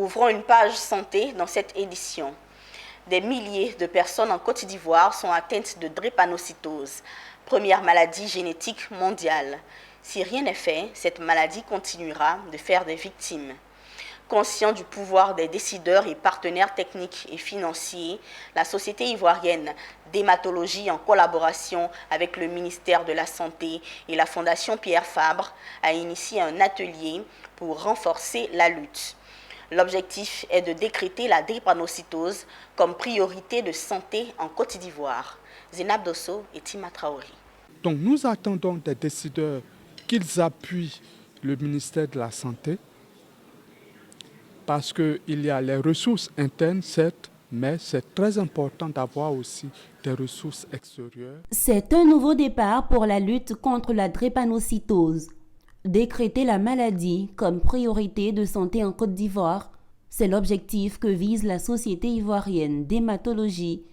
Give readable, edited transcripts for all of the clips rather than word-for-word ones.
Ouvrons une page santé dans cette édition. Des milliers de personnes en Côte d'Ivoire sont atteintes de drépanocytose, première maladie génétique mondiale. Si rien n'est fait, cette maladie continuera de faire des victimes. Conscient du pouvoir des décideurs et partenaires techniques et financiers, la Société ivoirienne d'hématologie, en collaboration avec le ministère de la Santé et la Fondation Pierre Fabre, a initié un atelier pour renforcer la lutte. L'objectif est de décréter la drépanocytose comme priorité de santé en Côte d'Ivoire. Zénab Dosso et Tima Traoré. Donc nous attendons des décideurs qu'ils appuient le ministère de la Santé parce qu'il y a les ressources internes, certes, mais c'est très important d'avoir aussi des ressources extérieures. C'est un nouveau départ pour la lutte contre la drépanocytose. Décréter la maladie comme priorité de santé en Côte d'Ivoire, c'est l'objectif que vise la Société ivoirienne d'hématologie,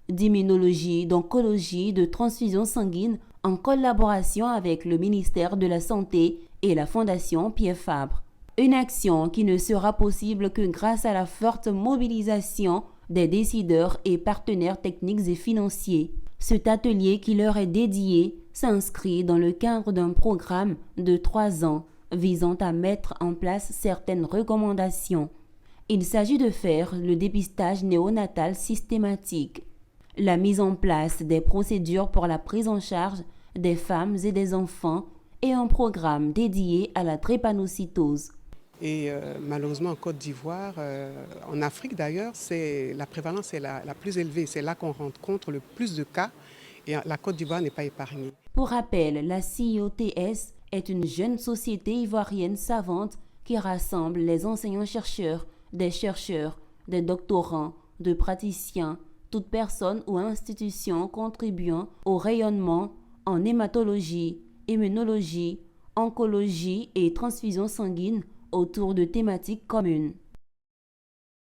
d'immunologie, d'oncologie, de transfusion sanguine en collaboration avec le ministère de la Santé et la Fondation Pierre Fabre. Une action qui ne sera possible que grâce à la forte mobilisation des décideurs et partenaires techniques et financiers. Cet atelier qui leur est dédié s'inscrit dans le cadre d'un programme de 3 ans visant à mettre en place certaines recommandations. Il s'agit de faire le dépistage néonatal systématique, la mise en place des procédures pour la prise en charge des femmes et des enfants et un programme dédié à la drépanocytose. Et malheureusement en Côte d'Ivoire, en Afrique d'ailleurs, la prévalence est la plus élevée. C'est là qu'on rencontre le plus de cas et la Côte d'Ivoire n'est pas épargnée. Pour rappel, la CIOTS est une jeune société ivoirienne savante qui rassemble les enseignants-chercheurs, des doctorants, de praticiens, toute personne ou institution contribuant au rayonnement en hématologie, immunologie, oncologie et transfusion sanguine autour de thématiques communes.